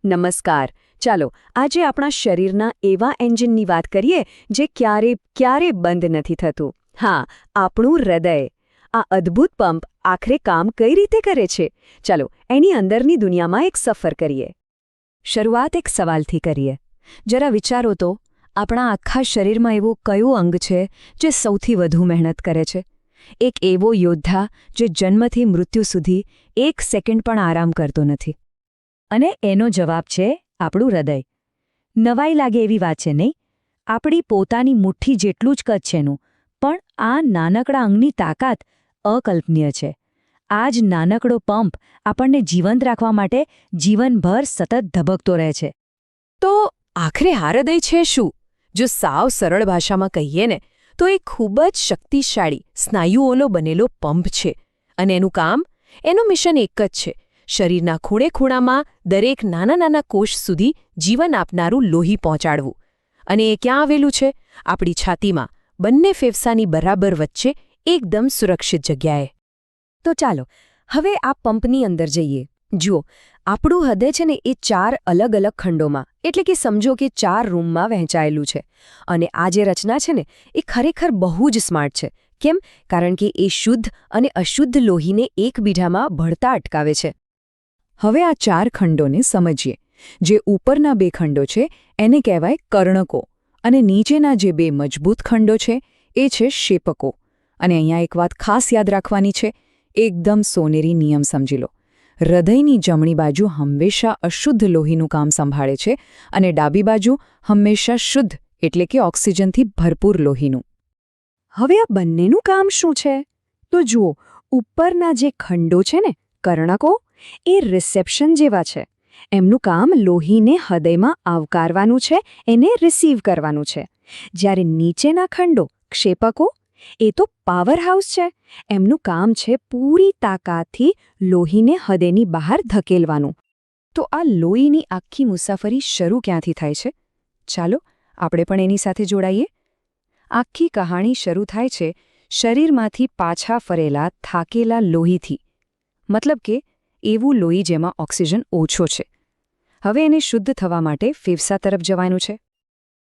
નમસ્કાર. ચાલો આજે આપણા શરીરના એવા એન્જિનની વાત કરીએ જે ક્યારે બંધ નથી થતું. હા, આપણું હૃદય. આ અદ્ભુત પંપ આખરે કામ કઈ રીતે કરે છે? ચાલો એની અંદરની દુનિયામાં એક સફર કરીએ. શરૂઆત એક સવાલથી કરીએ. જરા વિચારો તો, આપણા આખા શરીરમાં એવું કયું અંગ છે જે સૌથી વધુ મહેનત કરે છે? એક એવો યોદ્ધા જે જન્મથી મૃત્યુ સુધી એક સેકન્ડ પણ આરામ કરતો નથી. અને એનો જવાબ છે આપણું હૃદય. નવાઈ લાગે એવી વાત છે નહીં? આપણી પોતાની મુઠ્ઠી જેટલું જ કદ છે એનું, પણ આ નાનકડા અંગની તાકાત અકલ્પનીય છે. આ જ નાનકડો પંપ આપણને જીવંત રાખવા માટે જીવનભર સતત ધબકતો રહે છે. તો આખરે આ હૃદય છે શું? જો સાવ સરળ ભાષામાં કહીએ ને તો એ ખૂબ જ શક્તિશાળી સ્નાયુઓનો બનેલો પંપ છે. અને એનું મિશન એક જ છે: શરીરના ખૂણે ખૂણામાં દરેક નાના નાના કોષ સુધી જીવન આપનારું લોહી પહોંચાડવું. અને એ ક્યાં આવેલું છે? આપણી છાતીમાં, બંને ફેફસાની બરાબર વચ્ચે, એકદમ સુરક્ષિત જગ્યાએ. તો ચાલો હવે આ પંપની અંદર જઈએ. જુઓ, આપણું હૃદય છે ને એ 4 અલગ અલગ ખંડોમાં, એટલે કે સમજો કે 4 રૂમમાં વહેંચાયેલું છે. અને આ જે રચના છે ને એ ખરેખર બહુ જ સ્માર્ટ છે. કેમ? કારણ કે એ શુદ્ધ અને અશુદ્ધ લોહીને એકબીજામાં ભળતા અટકાવે છે. હવે આ 4 ખંડોને સમજીએ. જે ઉપરના 2 ખંડો છે એને કહેવાય કર્ણકો, અને નીચેના જે 2 મજબૂત ખંડો છે એ છે શેપકો. અને અહીંયા એક વાત ખાસ યાદ રાખવાની છે, એકદમ સોનેરી નિયમ સમજી લો. હૃદયની જમણી બાજુ હંમેશા અશુદ્ધ લોહીનું કામ સંભાળે છે અને ડાબી બાજુ હંમેશા શુદ્ધ, એટલે કે ઓક્સિજનથી ભરપૂર લોહીનું. હવે આ બંનેનું કામ શું છે? તો જુઓ, ઉપરના જે ખંડો છે ને કર્ણકો, એ રિસેપ્શન જેવા છે. એમનું કામ લોહીને હૃદયમાં આવકારવાનું છે, એને રિસીવ કરવાનું છે. જ્યારે નીચેના ખંડો ક્ષેપકો, એ તો પાવર હાઉસ છે. એમનું કામ છે પૂરી તાકાતથી લોહીને હૃદયની બહાર ધકેલવાનું. તો આ લોહીની આખી મુસાફરી શરૂ ક્યાંથી થાય છે? ચાલો આપણે પણ એની સાથે જોડાઈએ. આખી કહાણી શરૂ થાય છે શરીરમાંથી પાછા ફરેલા થાકેલા લોહીથી. મતલબ કે એવું લોહી જેમાં ઓક્સિજન ઓછો છે. હવે એને શુદ્ધ થવા માટે ફેફસા તરફ જવાનું છે.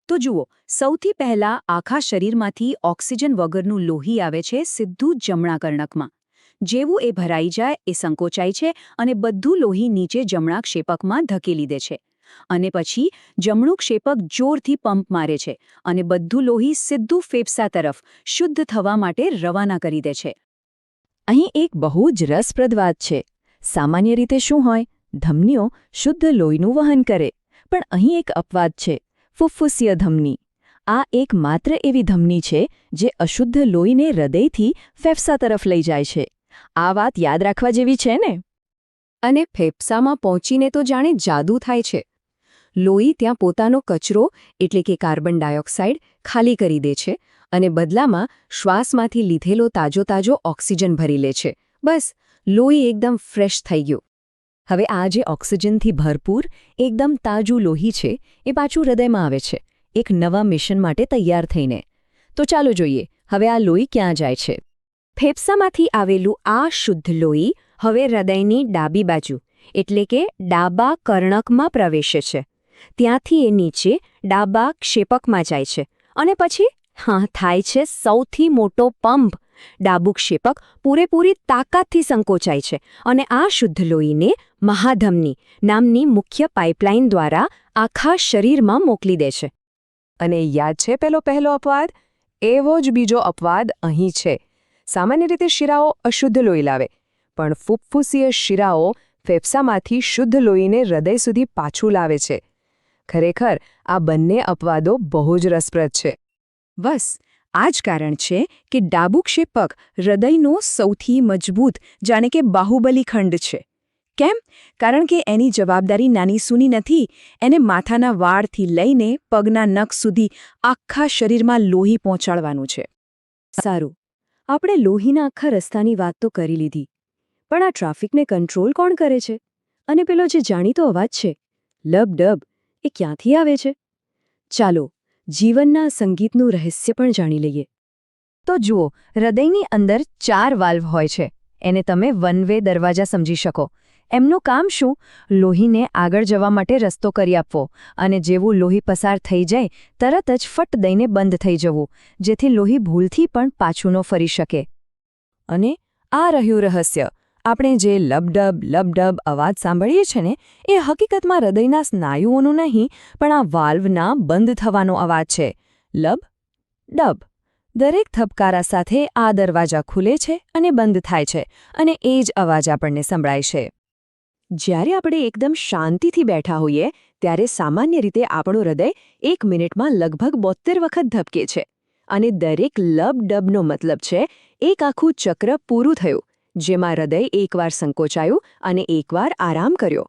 તો જુઓ, સૌથી પહેલાં આખા શરીરમાંથી ઓક્સિજન વગરનું લોહી આવે છે સીધું જમણા કર્ણકમાં. જેવું એ ભરાઈ જાય એ સંકોચાય છે અને બધું લોહી નીચે જમણા ક્ષેપકમાં ધકેલી દે છે. અને પછી જમણું ક્ષેપક જોરથી પંપ મારે છે અને બધું લોહી સીધું ફેફસા તરફ શુદ્ધ થવા માટે રવાના કરી દે છે. અહીં એક બહુ જ રસપ્રદ વાત છે. સામાન્ય રીતે શું હોય? ધમનીઓ શુદ્ધ લોહીનું વહન કરે. પણ અહીં એક અપવાદ છે: ફુફ્ફુસીય ધમની. આ એકમાત્ર એવી ધમની છે જે અશુદ્ધ લોહીને હૃદયથી ફેફસા તરફ લઈ જાય છે. આ વાત યાદ રાખવા જેવી છે ને? અને ફેફસામાં પહોંચીને તો જાણે જાદુ થાય છે. લોહી ત્યાં પોતાનો કચરો, એટલે કે કાર્બન ડાયોક્સાઇડ, ખાલી કરી દે છે અને બદલામાં શ્વાસમાંથી લીધેલો તાજો ઓક્સિજન ભરી લે છે. બસ, લોહી એકદમ ફ્રેશ થઈ ગયું. હવે આ જે ઓક્સિજનથી ભરપૂર એકદમ તાજું લોહી છે એ પાછું હૃદયમાં આવે છે, એક નવા મિશન માટે તૈયાર થઈને. તો ચાલો જોઈએ, હવે આ લોહી ક્યાં જાય છે? ફેફસામાંથી આવેલું આ શુદ્ધ લોહી હવે હૃદયની ડાબી બાજુ, એટલે કે ડાબા કર્ણકમાં પ્રવેશે છે. ત્યાંથી એ નીચે ડાબા ક્ષેપકમાં જાય છે અને પછી થાય છે સૌથી મોટો પંપ. ડાબું ક્ષેપક પૂરેપૂરી તાકાતથી સંકોચાય છે અને આ શુદ્ધ લોહીને મહાધમની નામની મુખ્ય પાઇપલાઇન દ્વારા આખા શરીરમાં મોકલી દે છે. અને યાદ છે પહેલો અપવાદ? એવો જ બીજો અપવાદ અહીં છે. સામાન્ય રીતે શિરાઓ અશુદ્ધ લોહી લાવે, પણ ફુફ્ફુસીય શિરાઓ ફેફસામાંથી શુદ્ધ લોહીને હૃદય સુધી પાછું લાવે છે. ખરેખર આ બંને અપવાદો બહુ જ રસપ્રદ છે. બસ આ જ કારણ છે કે ડાબું ક્ષેપક હૃદયનો સૌથી મજબૂત, જાણે કે બાહુબલી ખંડ છે. કેમ? કારણ કે એની જવાબદારી નાની સૂની નથી. એને માથાના વાળથી લઈને પગના નખ સુધી આખા શરીરમાં લોહી પહોંચાડવાનું છે. સારું, આપણે લોહીના આખા રસ્તાની વાત તો કરી લીધી, પણ આ ટ્રાફિકને કંટ્રોલ કોણ કરે છે? અને પેલો જે જાણીતો અવાજ છે, લબ-ડબ, એ ક્યાંથી આવે છે? ચાલો જીવનના સંગીતનું રહસ્ય પણ જાણી લઈએ. તો જુઓ, હૃદયની અંદર 4 વાલ્વ હોય છે. એને તમે વન વે દરવાજા સમજી શકો. એમનું કામ શું? લોહીને આગળ જવા માટે રસ્તો કરી આપવો, અને જેવું લોહી પસાર થઈ જાય તરત જ ફટ દઈને બંધ થઈ જવું, જેથી લોહી ભૂલથી પણ પાછું ન ફરી શકે. અને આ રહ્યું રહસ્ય. આપણે જે લબડબ અવાજ સાંભળીએ છીએ ને, એ હકીકતમાં હૃદયના સ્નાયુઓનું નહીં, પણ આ વાલ્વના બંધ થવાનો અવાજ છે. લબ ડબ. દરેક થપકારા સાથે આ દરવાજા ખુલે છે અને બંધ થાય છે, અને એ જ અવાજ આપણને સંભળાય છે. જ્યારે આપણે એકદમ શાંતિથી બેઠા હોઈએ ત્યારે સામાન્ય રીતે આપણું હૃદય 1 મિનિટમાં લગભગ 72 વખત ધબકે છે. અને દરેક લબ-ડબનો મતલબ છે એક આખું ચક્ર પૂરું થયું, જેમાં હૃદય એકવાર સંકોચાયું અને એકવાર આરામ કર્યો.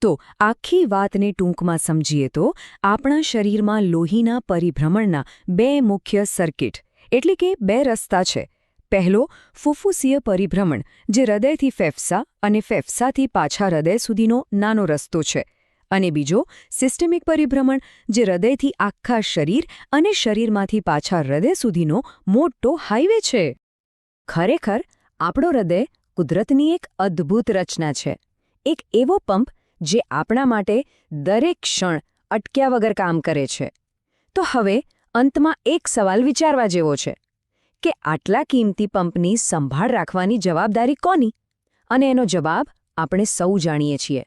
તો આખી વાતને ટૂંકમાં સમજીએ તો આપણા શરીરમાં લોહીના પરિભ્રમણના 2 મુખ્ય સર્કિટ એટલે કે 2 રસ્તા છે. પહેલો ફુફ્ફુસીય પરિભ્રમણ, જે હૃદયથી ફેફસા અને ફેફસાથી પાછા હૃદય સુધીનો નાનો રસ્તો છે. અને બીજો સિસ્ટેમિક પરિભ્રમણ, જે હૃદયથી આખા શરીર અને શરીરમાંથી પાછા હૃદય સુધીનો મોટો હાઈવે છે. ખરેખર આપણો હૃદય કુદરતની એક અદ્ભુત રચના છે. એક એવો પંપ જે આપણા માટે દરેક ક્ષણ અટક્યા વગર કામ કરે છે. તો હવે અંતમાં એક સવાલ વિચારવા જેવો છે કે આટલા કિંમતી પંપની સંભાળ રાખવાની જવાબદારી કોની? અને એનો જવાબ આપણે સૌ જાણીએ છીએ.